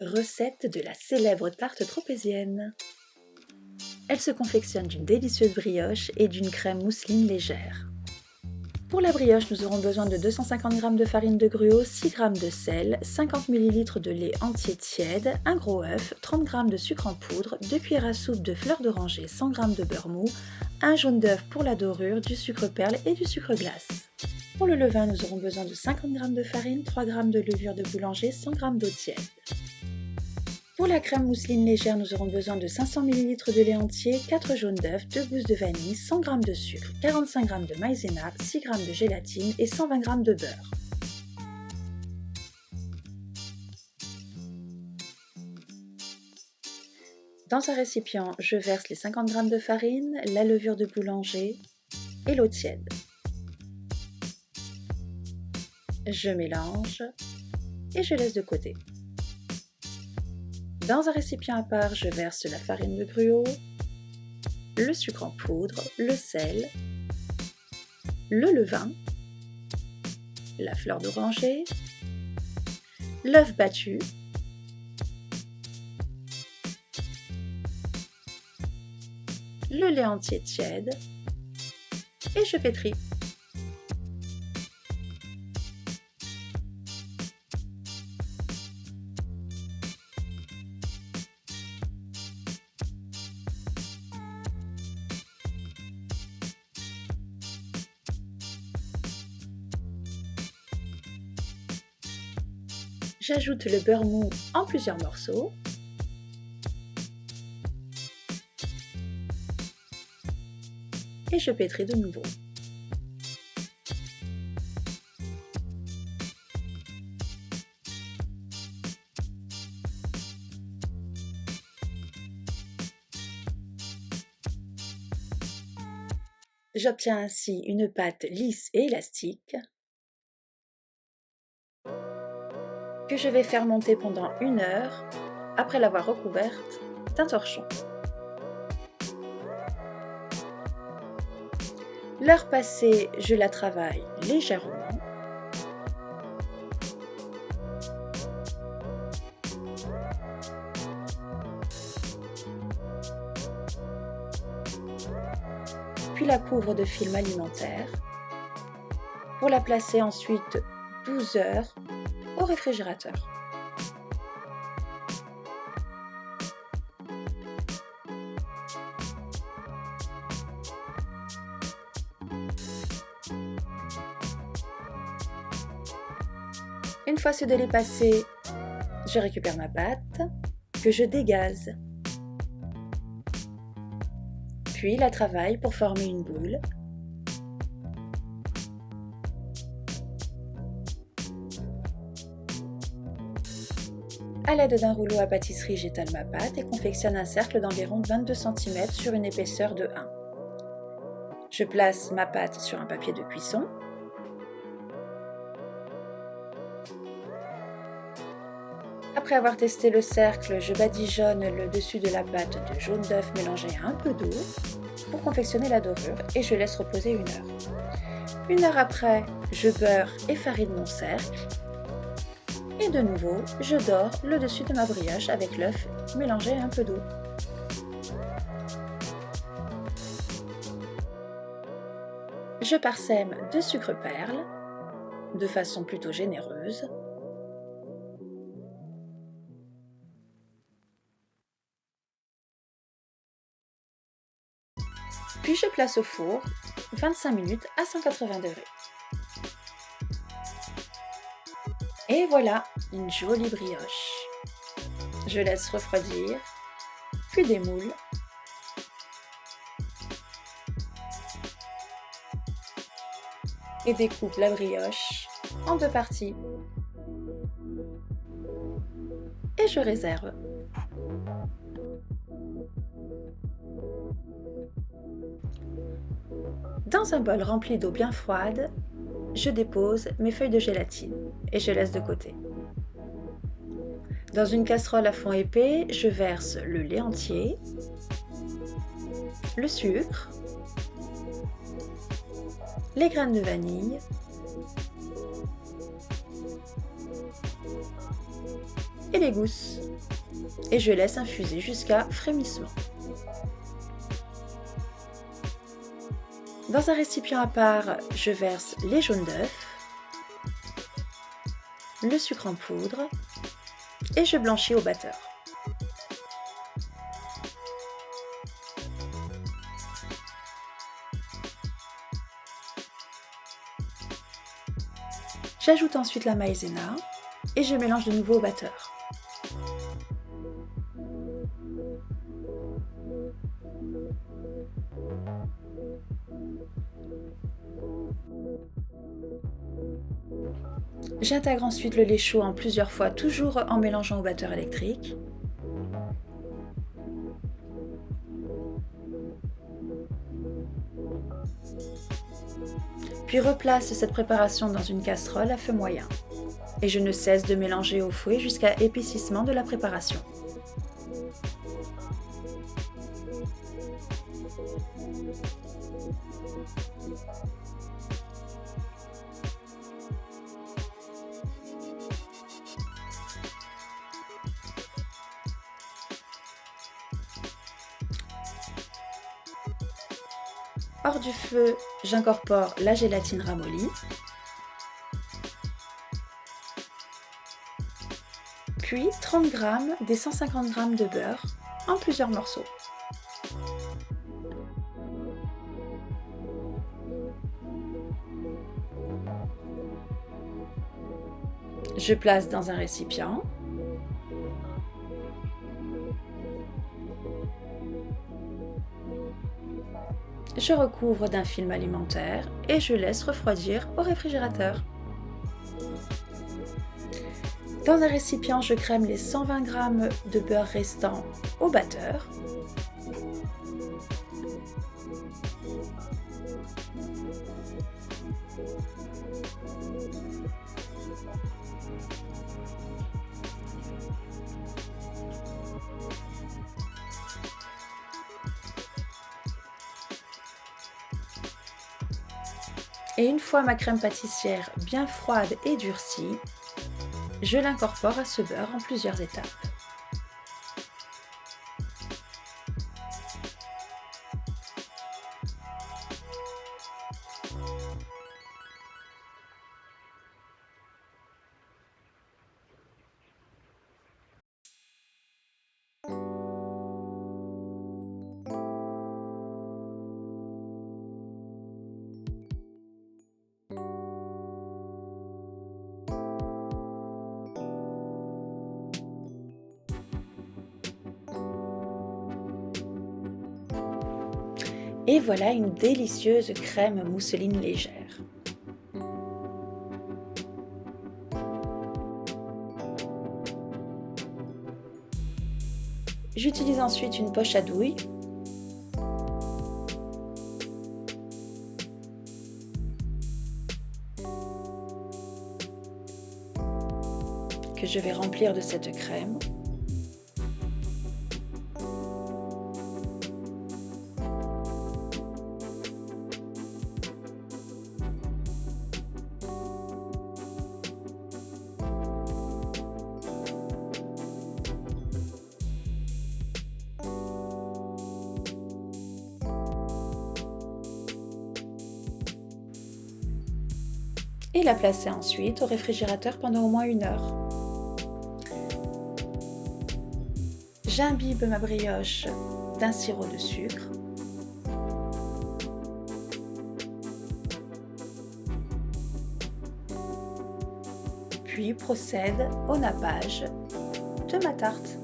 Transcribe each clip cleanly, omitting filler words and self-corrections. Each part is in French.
Recette de la célèbre tarte tropézienne. Elle se confectionne d'une délicieuse brioche et d'une crème mousseline légère. Pour la brioche, nous aurons besoin de 250 g de farine de gruau, 6 g de sel, 50 ml de lait entier tiède, un gros œuf, 30 g de sucre en poudre, 2 cuillères à soupe de fleur d'oranger, 100 g de beurre mou, un jaune d'œuf pour la dorure, du sucre perle et du sucre glace. Pour le levain, nous aurons besoin de 50 g de farine, 3 g de levure de boulanger, 100 g d'eau tiède. Pour la crème mousseline légère, nous aurons besoin de 500 ml de lait entier, 4 jaunes d'œufs, 2 gousses de vanille, 100 g de sucre, 45 g de maïzena, 6 g de gélatine et 120 g de beurre. Dans un récipient, je verse les 50 g de farine, la levure de boulanger et l'eau tiède. Je mélange et je laisse de côté. Dans un récipient à part, je verse la farine de gruau, le sucre en poudre, le sel, le levain, la fleur d'oranger, l'œuf battu, le lait entier tiède et je pétris. J'ajoute le beurre mou en plusieurs morceaux. Et je pétris de nouveau. J'obtiens ainsi une pâte lisse et élastique que je vais faire monter pendant 1 heure après l'avoir recouverte d'un torchon. L'heure passée, je la travaille légèrement. Puis la couvre de film alimentaire pour la placer ensuite 12 heures au réfrigérateur. Une fois ce délai passé, je récupère ma pâte que je dégaze. Puis la travaille pour former une boule. À l'aide d'un rouleau à pâtisserie, j'étale ma pâte et confectionne un cercle d'environ 22 cm sur une épaisseur de 1. Je place ma pâte sur un papier de cuisson. Après avoir testé le cercle, je badigeonne le dessus de la pâte de jaune d'œuf mélangé à un peu d'eau pour confectionner la dorure et je laisse reposer 1 heure. 1 heure après, je beurre et farine mon cercle. Et de nouveau, je dore le dessus de ma brioche avec l'œuf mélangé à un peu d'eau. Je parsème de sucre perle de façon plutôt généreuse. Puis je place au four 25 minutes à 180 degrés. Et voilà, une jolie brioche. Je laisse refroidir, puis démoule. Et découpe la brioche en 2 parties. Et je réserve. Dans un bol rempli d'eau bien froide, je dépose mes feuilles de gélatine et je laisse de côté. Dans une casserole à fond épais, je verse le lait entier, le sucre, les graines de vanille, et les gousses. et je laisse infuser jusqu'à frémissement. Dans un récipient à part, je verse les jaunes d'œufs, le sucre en poudre et je blanchis au batteur. J'ajoute ensuite la maïzena et je mélange de nouveau au batteur. J'intègre ensuite le lait chaud en plusieurs fois, toujours en mélangeant au batteur électrique. Puis replace cette préparation dans une casserole à feu moyen. Et je ne cesse de mélanger au fouet jusqu'à épaississement de la préparation. Hors du feu, j'incorpore la gélatine ramollie, puis 30 g des 150 g de beurre en plusieurs morceaux. Je place dans un récipient. Je recouvre d'un film alimentaire et je laisse refroidir au réfrigérateur. Dans un récipient, je crème les 120 g de beurre restants au batteur. Et une fois ma crème pâtissière bien froide et durcie, je l'incorpore à ce beurre en plusieurs étapes. Et voilà une délicieuse crème mousseline légère. J'utilise ensuite une poche à douille que je vais remplir de cette crème. Et la placer ensuite au réfrigérateur pendant au moins 1 heure. J'imbibe ma brioche d'un sirop de sucre. Puis procède au nappage de ma tarte.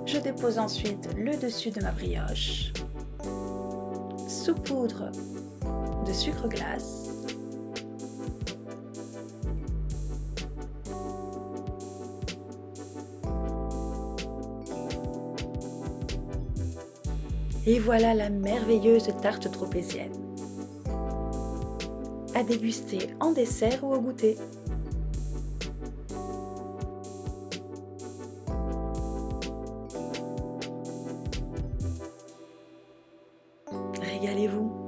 Je dépose ensuite le dessus de ma brioche, saupoudre de sucre glace, Et voilà la merveilleuse tarte tropézienne. À déguster en dessert ou au goûter. Régalez-vous!